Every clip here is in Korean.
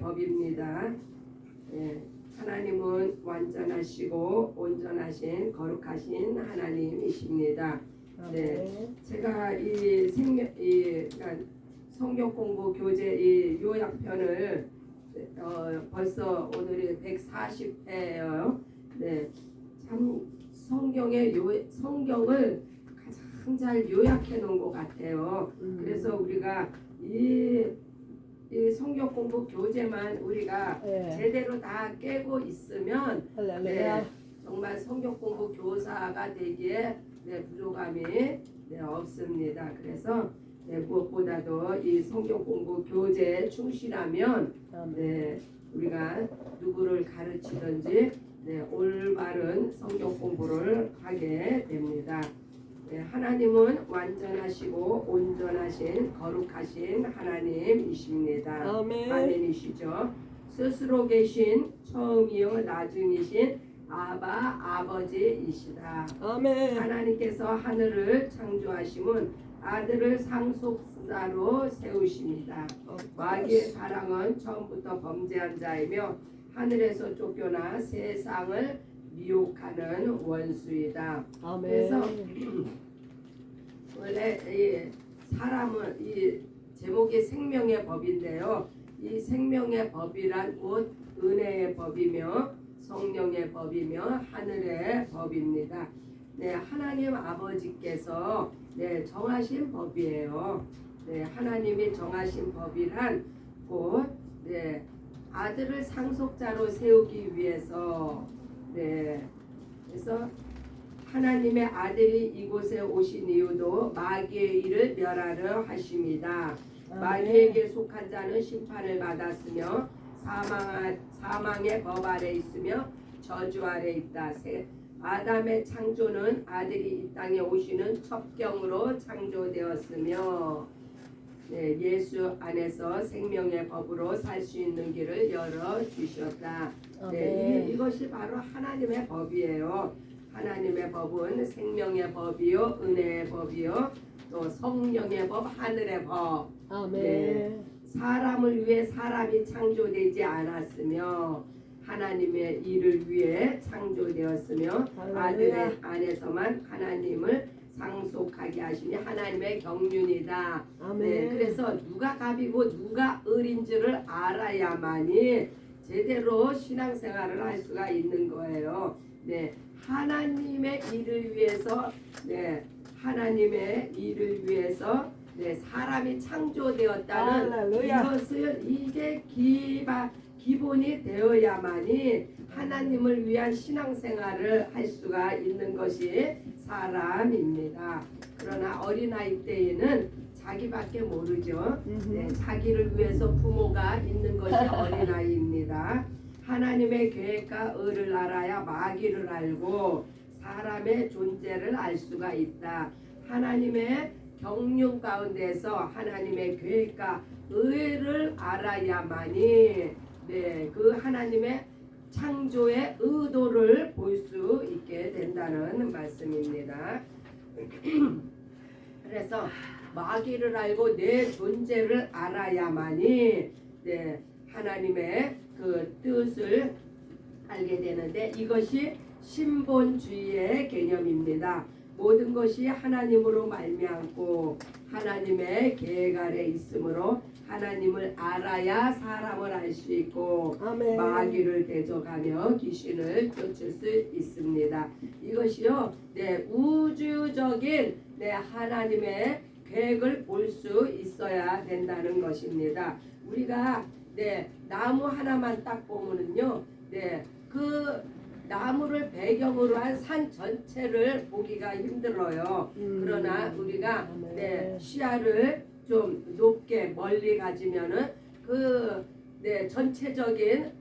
법입니다. 하나님은 완전하시고 온전하신 거룩하신 하나님이십니다. 제가 그러니까 성경 공부 교재 이 요약편을 벌써 오늘이 140회예요. 참 성경을 가장 잘 요약해 놓은 것 같아요. 그래서 우리가 이 성경 공부 교재만 우리가 제대로 다 깨고 있으면 정말 성경 공부 교사가 되기에 부족함이 없습니다. 그래서 무엇보다도 이 성경 공부 교재에 충실하면 우리가 누구를 가르치든지 올바른 성경 공부를 하게 됩니다. 하나님은 완전하시고 온전하신 거룩하신 하나님이십니다. 아멘이시죠. 스스로 계신 처음이요 나중이신 아버지이시다. 아멘. 하나님께서 하늘을 창조하심은 아들을 상속자로 세우십니다. 마귀의 사랑은 처음부터 범죄한 자이며 하늘에서 쫓겨나 세상을 미혹하는 원수이다. 아멘. 그래서 원래 이 사람은 이 제목이 생명의 법인데요. 이 생명의 법이란 곧 은혜의 법이며 성령의 법이며 하늘의 법입니다. 하나님 아버지께서 정하신 법이에요. 하나님이 정하신 법이란 곧 아들을 상속자로 세우기 위해서 그래서 하나님의 아들이 이곳에 오신 이유도 마귀의 일을 멸하려 하심이다. 마귀에게 속한 자는 심판을 받았으며 사망의 법 아래 있으며 저주 아래 있다. 아담의 창조는 아들이 이 땅에 오시는 첩경으로 창조되었으며 예수 안에서 생명의 법으로 살 수 있는 길을 열어주셨다. 이것이 바로 하나님의 법이에요. 하나님의 법은 생명의 법이요 은혜의 법이요 또 성령의 법 하늘의 법. 사람을 위해 사람이 창조되지 않았으며 하나님의 일을 위해 창조되었으며 아들의 안에서만 하나님을 상속하게 하시니 하나님의 경륜이다. 그래서 누가 갑이고 누가 을인지를 알아야만이 제대로 신앙생활을 할 수가 있는 거예요. 하나님의 일을 위해서 하나님의 일을 위해서 사람이 창조되었다는 이게 기본이 되어야만이 하나님을 위한 신앙생활을 할 수가 있는 것이 사람입니다. 그러나 어린아이 때에는 자기밖에 모르죠. 자기를 위해서 부모가 있는 것이 어린아이입니다. 하나님의 계획과 의를 알아야 마귀를 알고 사람의 존재를 알 수가 있다. 하나님의 경륜 가운데서 하나님의 계획과 의를 알아야만이 그 하나님의 창조의 의도를 볼 수 있게 된다는 말씀입니다. 그래서 마귀를 알고 내 존재를 알아야만이 하나님의 그 뜻을 알게 되는데 이것이 신본주의의 개념입니다. 모든 것이 하나님으로 말미암고 하나님의 계획 아래 있으므로 하나님을 알아야 사람을 알 수 있고 마귀를 대적하며 귀신을 쫓을 수 있습니다. 이것이요 우주적인 하나님의 계획을 볼 수 있어야 된다는 것입니다. 우리가 나무 하나만 딱 보면은요 그 나무를 배경으로 한 산 전체를 보기가 힘들어요. 그러나 우리가 시야를 좀 높게 멀리 가지면은 전체적인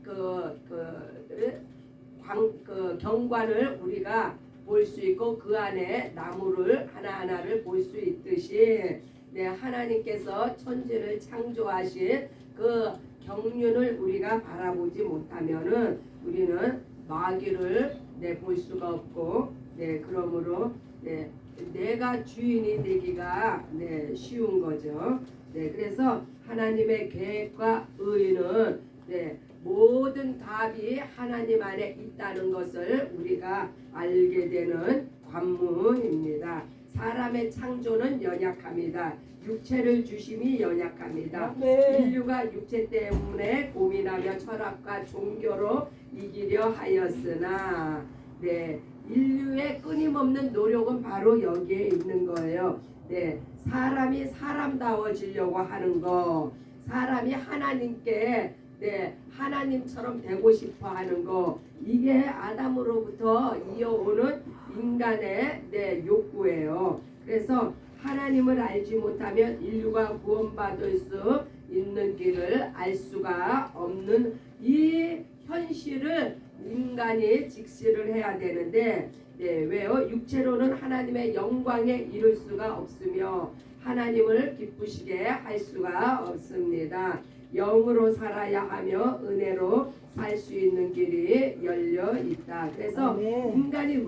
경관을 우리가 볼 수 있고 그 안에 나무를 하나하나를 볼 수 있듯이 하나님께서 천지를 창조하신 그 경륜을 우리가 바라보지 못하면은 우리는 마귀를 볼 수가 없고 그러므로 내가 주인이 되기가 쉬운 거죠. 그래서 하나님의 계획과 의는 답이 하나님 안에 있다는 것을 우리가 알게 되는 관문입니다. 사람의 창조는 연약합니다. 육체를 주심이 연약합니다. 인류가 육체 때문에 고민하며 철학과 종교로 이기려 하였으나 인류의 끊임없는 노력은 바로 여기에 있는 거예요. 사람이 사람다워지려고 하는 거, 사람이 하나님께 하나님처럼 되고 싶어 하는 거, 이게 아담으로부터 이어오는 인간의 욕구예요. 그래서 하나님을 알지 못하면 인류가 구원받을 수 있는 길을 알 수가 없는 이 현실을 인간이 직시를 해야 되는데 왜요? 육체로는 하나님의 영광에 이를 수가 없으며 하나님을 기쁘시게 할 수가 없습니다. 영으로 살아야 하며 은혜로 살 수 있는 길이 열려 있다. 그래서 인간이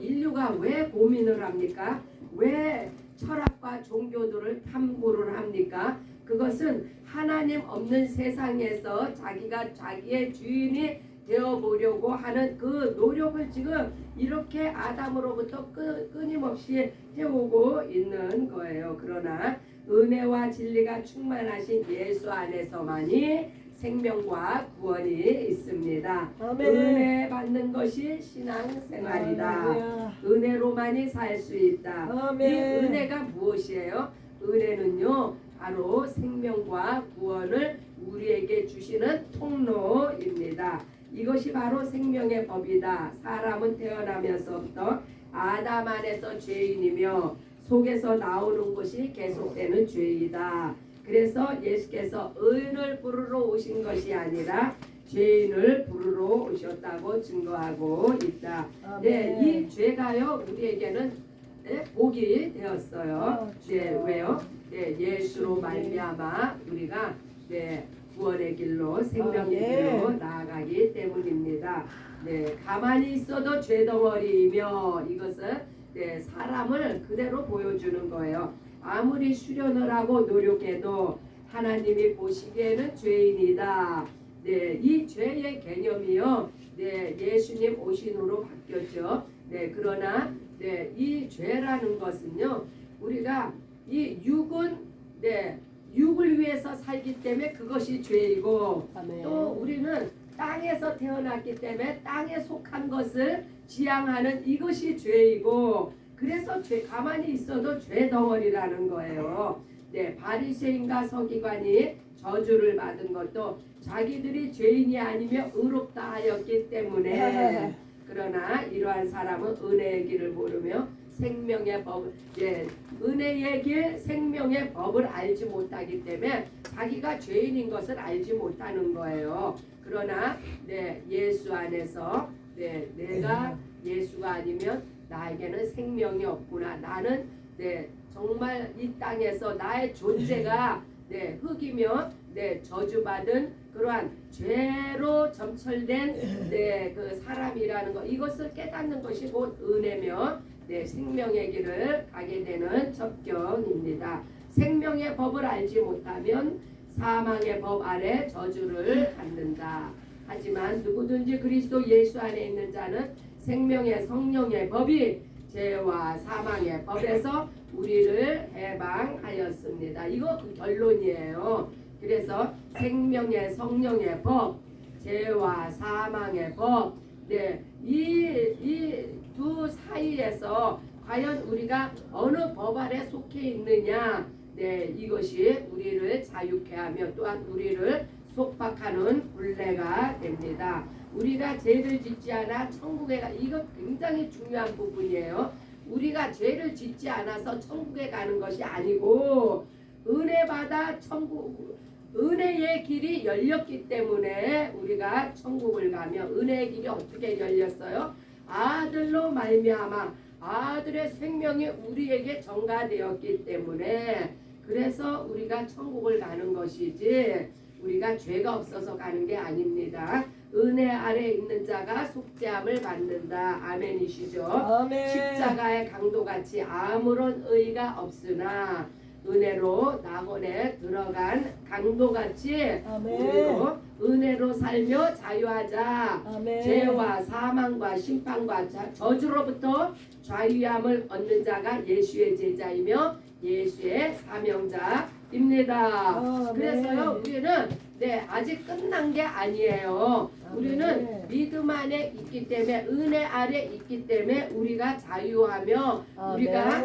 인류가 왜 고민을 합니까? 왜 철학과 종교들을 탐구를 합니까? 그것은 하나님 없는 세상에서 자기가 자기의 주인이 되어보려고 하는 그 노력을 지금 이렇게 아담으로부터 끊임없이 해오고 있는 거예요. 그러나 은혜와 진리가 충만하신 예수 안에서만이 생명과 구원이 있습니다. 은혜 받는 것이 신앙생활이다. 은혜로만이 살 수 있다. 이 은혜가 무엇이에요? 은혜는요, 바로 생명과 구원을 우리에게 주시는 통로입니다. 이것이 바로 생명의 법이다. 사람은 태어나면서부터 아담 안에서 죄인이며 속에서 나오는 것이 계속되는 죄이다. 그래서 예수께서 의인을 부르러 오신 것이 아니라 죄인을 부르러 오셨다고 증거하고 있다. 이 죄가요 우리에게는 복이 되었어요. 왜요? 예수로 말미암아 우리가 구원의 길로 생명의 길로 나아가기 때문입니다. 가만히 있어도 죄덩어리이며 이것은 사람을 그대로 보여주는 거예요. 아무리 수련을 하고 노력해도 하나님이 보시기에는 죄인이다. 이 죄의 개념이요. 예수님 오신 후로 바뀌었죠. 그러나 이 죄라는 것은요. 우리가 이 육은 육을 위해서 살기 때문에 그것이 죄이고 또 우리는 땅에서 태어났기 때문에 땅에 속한 것을 지향하는 이것이 죄이고 그래서 가만히 있어도 죄 덩어리라는 거예요. 바리새인과 서기관이 저주를 받은 것도 자기들이 죄인이 아니며 의롭다 하였기 때문에 그러나 이러한 사람은 은혜의 길을 모르며 생명의 법, 은혜의 길, 생명의 법을 알지 못하기 때문에 자기가 죄인인 것을 알지 못하는 거예요. 그러나 예수 안에서 내가 예수가 아니면 나에게는 생명이 없구나. 나는 정말 이 땅에서 나의 존재가 흙이며 저주받은 그러한 죄로 점철된 그 사람이라는 것, 이것을 깨닫는 것이 곧 은혜며 생명의 길을 가게 되는 접견입니다. 생명의 법을 알지 못하면 사망의 법 아래 저주를 받는다. 하지만 누구든지 그리스도 예수 안에 있는 자는 생명의 성령의 법이 죄와 사망의 법에서 우리를 해방하였습니다. 이거 그 결론이에요. 그래서 생명의 성령의 법, 죄와 사망의 법, 이 두 사이에서 과연 우리가 어느 법 아래 속해 있느냐, 이것이 우리를 자유케 하며 또한 우리를 속박하는 굴레가 됩니다. 우리가 죄를 짓지 않아 천국에 이거 굉장히 중요한 부분이에요. 우리가 죄를 짓지 않아서 천국에 가는 것이 아니고 은혜 받아 은혜의 길이 열렸기 때문에 우리가 천국을 가며 은혜의 길이 어떻게 열렸어요? 아들로 말미암아 아들의 생명이 우리에게 전가되었기 때문에 그래서 우리가 천국을 가는 것이지 우리가 죄가 없어서 가는 게 아닙니다. 은혜 아래 있는 자가 속죄함을 받는다. 아멘이시죠? 아멘. 십자가의 강도같이 아무런 의가 없으나 은혜로 낙원에 들어간 강도같이 우리도 은혜로 살 살며 자유하자. 아멘. 죄와 사망과 심판과 저주로부터 자유함을 얻는 자가 예수의 제자이며 예수의 사명자입니다. 아멘. 그래서요 우리는 아직 끝난 게 아니에요. 우리는 아멘. 믿음 안에 있기 때문에 은혜 아래 있기 때문에 우리가 자유하며 우리가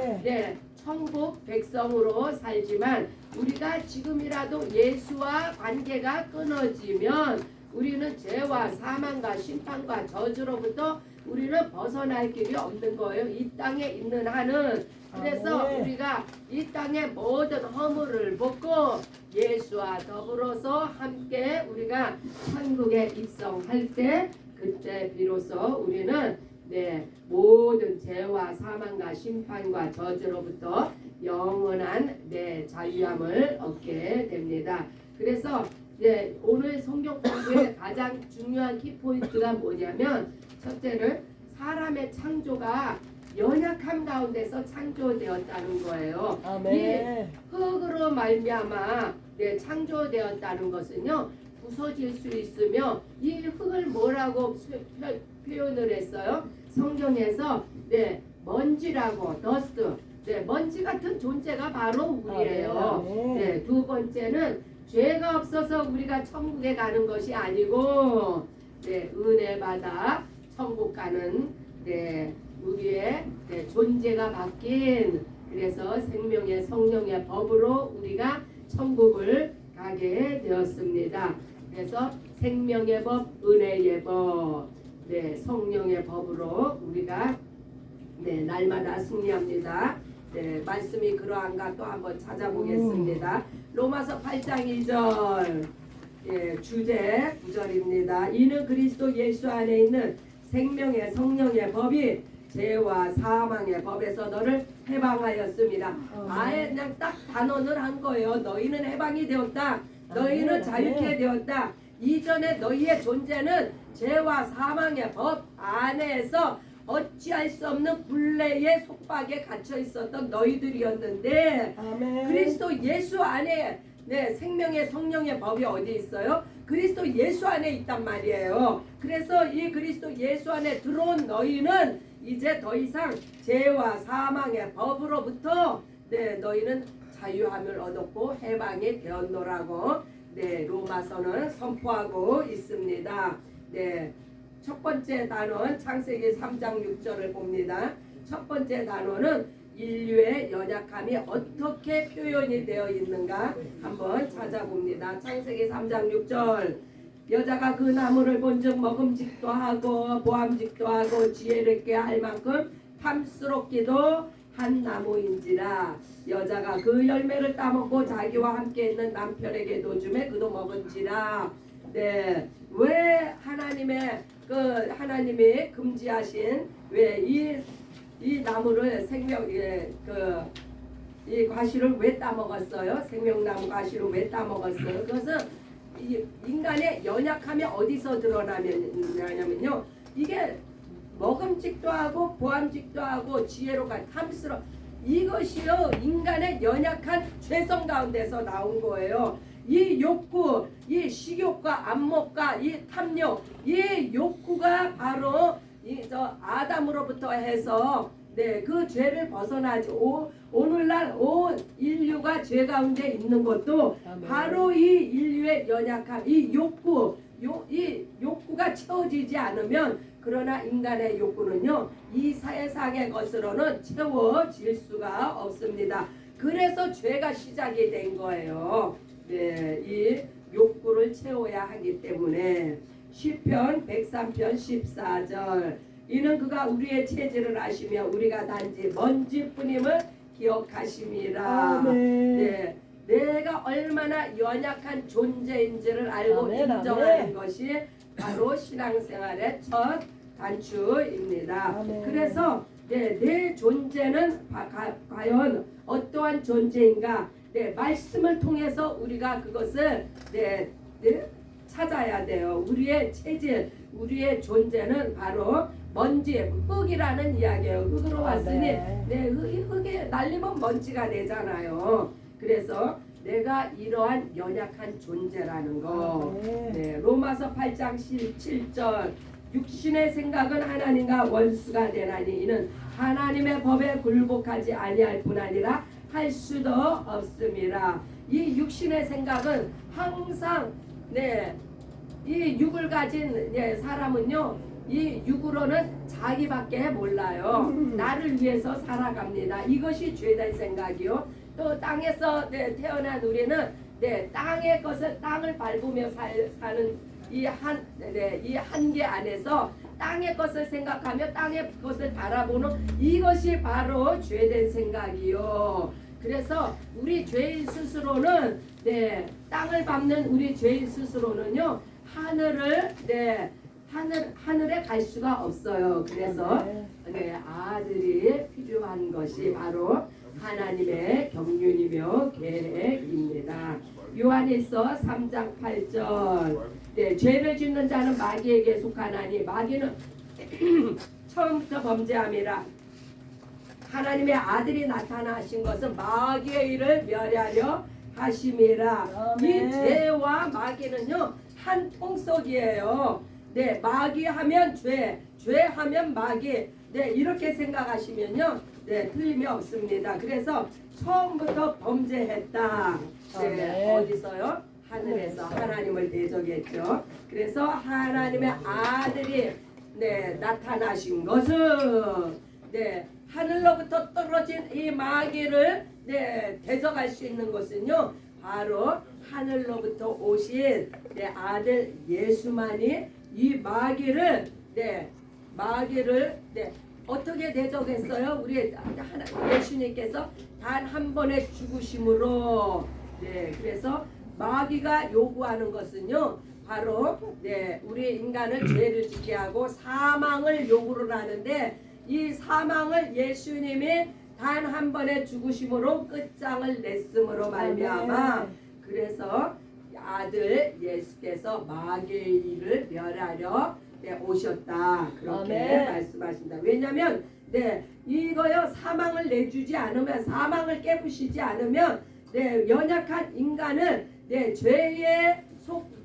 천국 백성으로 살지만 우리가 지금이라도 예수와 관계가 끊어지면 우리는 죄와 사망과 심판과 저주로부터 우리는 벗어날 길이 없는 거예요. 이 땅에 있는 한은. 그래서 아멘. 우리가 이 땅의 모든 허물을 벗고 예수와 더불어서 함께 우리가 천국에 입성할 때 그때 비로소 우리는 모든 죄와 사망과 심판과 저주로부터 영원한 자유함을 얻게 됩니다. 그래서 오늘 성경 공부의 가장 중요한 키포인트가 뭐냐면 첫째는 사람의 창조가 연약함 가운데서 창조되었다는 거예요. 아멘. 이 흙으로 말미암아 창조되었다는 것은요 부서질 수 있으며 이 흙을 뭐라고 표현을 했어요? 성경에서 먼지라고 더스트. 먼지 같은 존재가 바로 우리예요. 아멘. 두 번째는 죄가 없어서 우리가 천국에 가는 것이 아니고 은혜 받아 천국 가는 우리의 존재가 바뀐 그래서 생명의 성령의 법으로 우리가 천국을 가게 되었습니다. 그래서 생명의 법, 은혜의 법, 성령의 법으로 우리가 날마다 승리합니다. 말씀이 그러한가 또 한번 찾아보겠습니다. 로마서 8장 1절 주제 9절입니다. 이는 그리스도 예수 안에 있는 생명의 성령의 법이 죄와 사망의 법에서 너를 해방하였습니다. 아예 그냥 딱 단언을 한 거예요. 너희는 해방이 되었다. 너희는 자유케 되었다. 이전에 너희의 존재는 죄와 사망의 법 안에서 어찌할 수 없는 굴레의 속박에 갇혀 있었던 너희들이었는데 아멘. 그리스도 예수 안에 생명의 성령의 법이 어디 있어요? 그리스도 예수 안에 있단 말이에요. 그래서 이 그리스도 예수 안에 들어온 너희는 이제 더 이상 죄와 사망의 법으로부터 너희는 자유함을 얻었고 해방이 되었노라고 로마서는 선포하고 있습니다. 첫 번째 단원 창세기 3장 6절을 봅니다. 첫 번째 단원은 인류의 연약함이 어떻게 표현이 되어 있는가 한번 찾아봅니다. 창세기 3장 6절 여자가 그 나무를 본즉 먹음직도 하고 보암직도 하고 지혜를 있게 할 만큼 탐스럽기도 한 나무인지라 여자가 그 열매를 따먹고 자기와 함께 있는 남편에게도 주매 그도 먹은지라. 왜 하나님이 금지하신 왜 이 나무를 이 과실을 왜 따먹었어요? 생명나무 과실을 왜 따먹었어요? 그것은 이 인간의 연약함이 어디서 드러나냐면요. 이게 먹음직도 하고 보암직도 하고 지혜로가 탐스러 이것이요 인간의 연약한 죄성 가운데서 나온 거예요. 이 욕구, 이 식욕과 안목과 이 탐욕, 이 욕구가 바로 아담으로부터 해서 그 죄를 벗어나지 오늘날 온 인류가 죄 가운데 있는 것도 아멘. 바로 이 인류의 연약함, 이 욕구가 채워지지 않으면 그러나 인간의 욕구는요 이 세상의 것으로는 채워질 수가 없습니다. 그래서 죄가 시작이 된 거예요. 이 욕구를 채워야 하기 때문에 시편 103편 14절 이는 그가 우리의 체질을 아시며 우리가 단지 먼지뿐임을 기억하심이라. 내가 얼마나 연약한 존재인지를 알고 아멘, 인정하는 아멘. 것이 바로 신앙생활의 첫 단추입니다. 아멘. 그래서 내 존재는 과연 어떠한 존재인가? 말씀을 통해서 우리가 그것을 찾아야 돼요. 우리의 체질, 우리의 존재는 바로 먼지, 흙이라는 이야기예요. 흙으로 왔으니 흙이 날리면 먼지가 되잖아요. 그래서 내가 이러한 연약한 존재라는 거. 네, 로마서 8장 7절 육신의 생각은 하나님과 원수가 되나니 이는 하나님의 법에 굴복하지 아니할 뿐 아니라 할 수도 없음이라. 이 육신의 생각은 항상 이 육을 가진 사람은요, 이 육으로는 자기밖에 몰라요. 나를 위해서 살아갑니다. 이것이 죄된 생각이요. 또 땅에서 태어난 우리는 땅의 것을 땅을 밟으며 사는 이 한계 안에서 땅의 것을 생각하며 땅의 것을 바라보는 이것이 바로 죄된 생각이요. 그래서 우리 죄인 스스로는 땅을 밟는 우리 죄인 스스로는요, 하늘에 갈 수가 없어요. 그래서 아들이 필요한 것이 바로 하나님의 경륜이며 계획입니다. 요한일서 3장 8절 죄를 짓는 자는 마귀에게 속하나니 마귀는 처음부터 범죄함이라. 하나님의 아들이 나타나신 것은 마귀의 일을 멸하려 하심이라. 이 죄와 마귀는요, 한 통속이에요. 마귀하면 죄, 죄하면 마귀. 이렇게 생각하시면요, 틀림이 없습니다. 그래서 처음부터 범죄했다. 어디서요? 하늘에서 하나님을 대적했죠. 그래서 하나님의 아들이 나타나신 것은 하늘로부터 떨어진 이 마귀를 대적할 수 있는 것은요, 바로 하늘로부터 오신 내 아들 예수만이 이 마귀를 어떻게 대적했어요? 우리 예수님께서 단 한 번의 죽으심으로. 그래서 마귀가 요구하는 것은요, 바로 우리 인간을 죄를 짓게 하고 사망을 요구를 하는데, 이 사망을 예수님이 단 한 번의 죽으심으로 끝장을 냈음으로 말미암아, 그래서 아들 예수께서 마귀의 일을 멸하려 오셨다. 그렇게 말씀하신다. 왜냐하면 이거요, 사망을 내주지 않으면, 사망을 깨부시지 않으면 연약한 인간을 죄의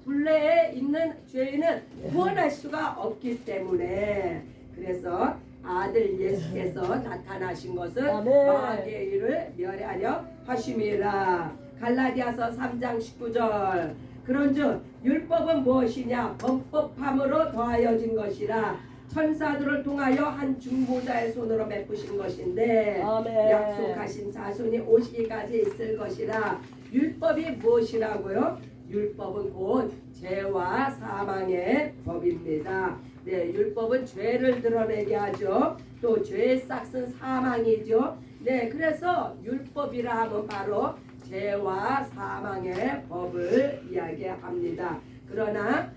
굴레에 있는 죄인은 구원할 수가 없기 때문에, 그래서 아들 예수께서 나타나신 것은 마귀의 일을 멸하려 하심이라. 갈라디아서 3장 19절 그런즉 율법은 무엇이냐? 범법함으로 더하여진 것이라. 천사들을 통하여 한 중보자의 손으로 베푸신 것인데 약속하신 자손이 오시기까지 있을 것이라. 율법이 무엇이라고요? 율법은 곧 죄와 사망의 법입니다. 율법은 죄를 드러내게 하죠. 또 죄의 싹은 사망이죠. 그래서 율법이라 하면 바로 죄와 사망의 법을 이야기합니다. 그러나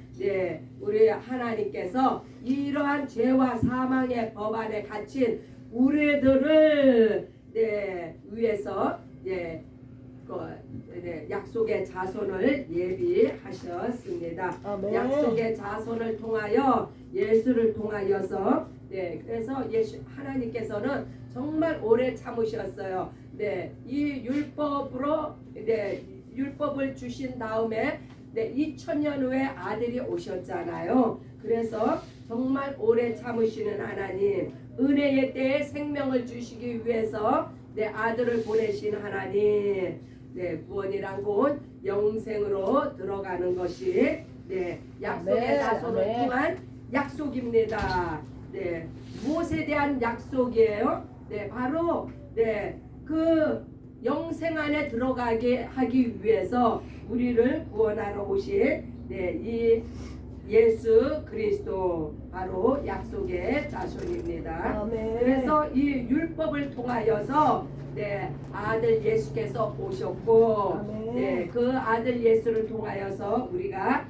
우리 하나님께서 이러한 죄와 사망의 법 안에 갇힌 우리들을 위해서 약속의 자손을 예비하셨습니다. 약속의 자손을 통하여 예수를 통하여서 그래서 하나님께서는 정말 오래 참으셨어요. 이 율법을 주신 다음에 2000년 후에 아들이 오셨잖아요. 그래서 정말 오래 참으시는 하나님, 은혜의 때에 생명을 주시기 위해서 아들을 보내신 하나님, 구원이란 곧 영생으로 들어가는 것이 약속의 자손을 통한 약속입니다. 무엇에 대한 약속이에요? 바로 그 영생 안에 들어가게 하기 위해서 우리를 구원하러 오신 이 예수 그리스도 바로 약속의 자손입니다. 그래서 이 율법을 통하여서 아들 예수께서 오셨고 그 아들 예수를 통하여서 우리가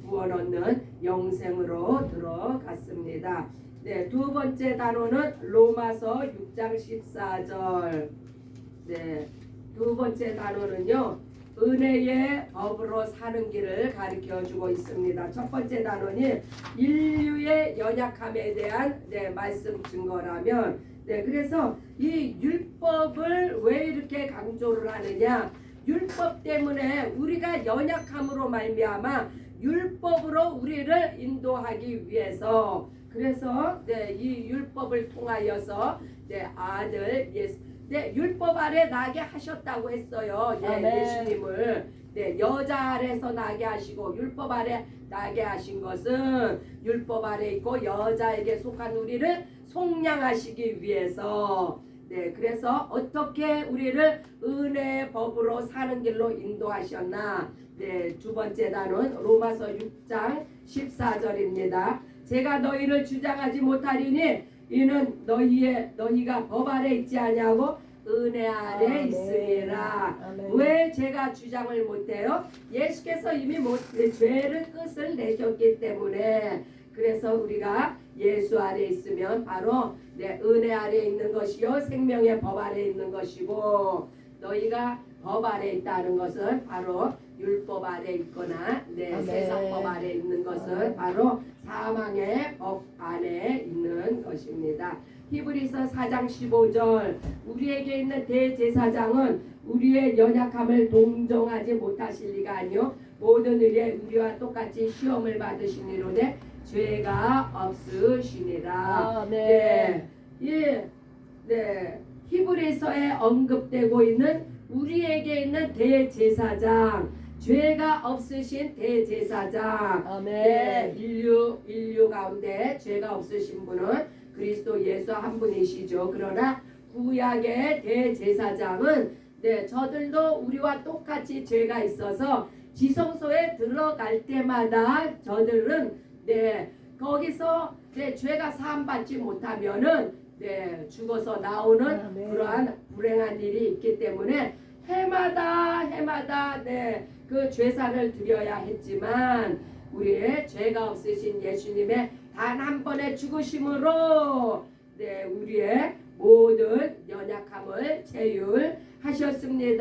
구원 얻는 영생으로 들어갔습니다. 두 번째 단어는 로마서 6장 14절. 두 번째 단어는요, 은혜의 법으로 사는 길을 가르쳐주고 있습니다. 첫 번째 단어는 인류의 연약함에 대한 말씀 증거라면, 그래서 이 율법을 왜 이렇게 강조를 하느냐? 율법 때문에 우리가 연약함으로 말미암아 율법으로 우리를 인도하기 위해서 그래서 이 율법을 통하여서 아들 예수 율법 아래 나게 하셨다고 했어요. 예수님을 여자 아래서 나게 하시고 율법 아래 나게 하신 것은 율법 아래 있고 여자에게 속한 우리를 속량하시기 위해서 그래서 어떻게 우리를 은혜의 법으로 사는 길로 인도하셨나. 두 번째 단은 로마서 6장 14절입니다. 제가 너희를 주장하지 못하리니 이는 너희가 법 아래 있지 아니하고 은혜 아래 있음이라. 왜 제가 주장을 못해요? 예수께서 이미 죄를 끝을 내셨기 때문에. 그래서 우리가 예수 아래 있으면 바로 은혜 아래 있는 것이요 생명의 법 아래 있는 것이고, 너희가 법 아래 있다는 것은 바로 율법 아래 있거나 세상 법 아래 있는 것은 바로 사망의 법 안에 있는 것입니다. 히브리서 4장 15절 우리에게 있는 대제사장은 우리의 연약함을 동정하지 못하실 리가 아니요 모든 일에 우리와 똑같이 시험을 받으시니로되 죄가 없으시니라. 히브리서에 언급되고 있는 우리에게 있는 대제사장, 죄가 없으신 대제사장. 인류 가운데 죄가 없으신 분은 그리스도 예수 한 분이시죠. 그러나 구약의 대제사장은 저들도 우리와 똑같이 죄가 있어서 지성소에 들어갈 때마다 저들은 거기서 죄가 사함받지 못하면은 죽어서 나오는 그러한 불행한 일이 있기 때문에 해마다 그 제사를 드려야 했지만 우리의 죄가 없으신 예수님의 단 한 번의 죽으심으로 우리의 모든 연약함을 제율하셨습니다.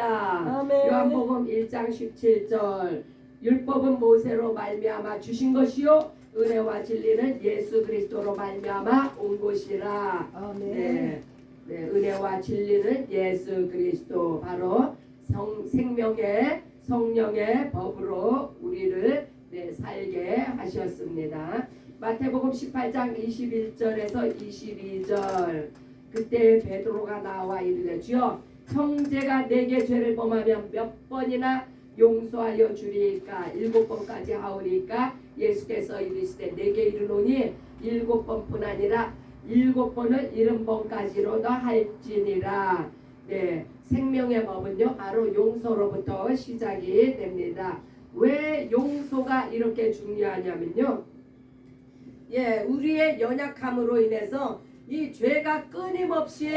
요한복음 1장 17절 율법은 모세로 말미암아 주신 것이요 은혜와 진리는 예수 그리스도로 말미암아 온 것이라. 은혜와 진리는 예수 그리스도 바로 생명의 성령의 법으로 우리를 살게 하셨습니다. 마태복음 18장 21절에서 22절 그때 베드로가 나와 이르되 주여 형제가 내게 죄를 범하면 몇 번이나 용서하여 주리이까 7번까지 하오리이까 예수께서 이르시되 내게 이르노니 7번뿐 아니라 7번을 70번까지로도 할지니라. 생명의 법은요 바로 용서로부터 시작이 됩니다. 왜 용서가 이렇게 중요하냐면요, 우리의 연약함으로 인해서 이 죄가 끊임없이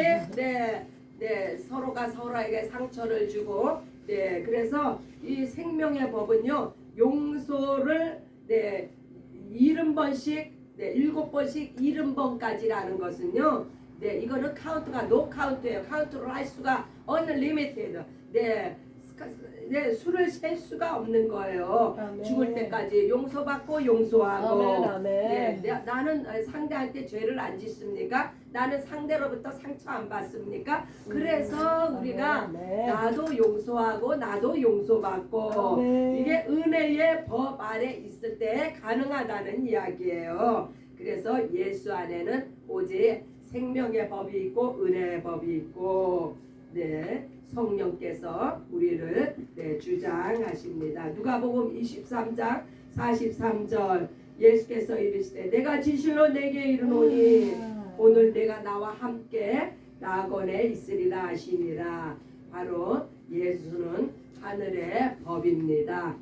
서로가 서로에게 상처를 주고 그래서 이 생명의 법은요 용서를 70번씩 7번씩 70번까지라는 것은요 이거는 카운트가 노 카운트예요. 카운트를 할 수가 언리미티드. 수를 셀 수가 없는 거예요. 죽을 때까지 용서받고 용서하고. 나는 상대한테 죄를 안 짓습니까? 나는 상대로부터 상처 안 받습니까? 그래서 우리가 나도 용서하고 나도 용서받고 이게 은혜의 법 아래 있을 때 가능하다는 이야기예요. 그래서 예수 안에는 오직 생명의 법이 있고 은혜의 법이 있고 성령께서 우리를 주장하십니다. 누가복음 23장 43절 예수께서 이르시되 내가 진실로 내게 이르노니 오늘 내가 나와 함께 낙원에 있으리라 하시니라. 바로 예수는 하늘의 법입니다.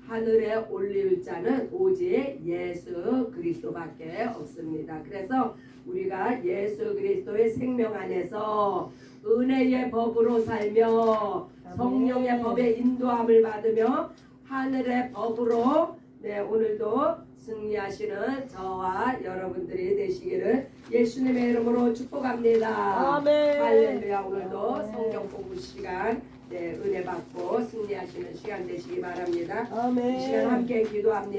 하늘에 올릴 자는 오직 예수 그리스도밖에 없습니다. 그래서 우리가 예수 그리스도의 생명 안에서 은혜의 법으로 살며 성령의 법의 인도함을 받으며 하늘의 법으로 오늘도 승리하시는 저와 여러분들이 되시기를 예수님의 이름으로 축복합니다. 할렐루야. 오늘도 성경 공부 시간 은혜 받고 승리하시는 시간 되시기 바랍니다. 이 시간 함께 기도합니다.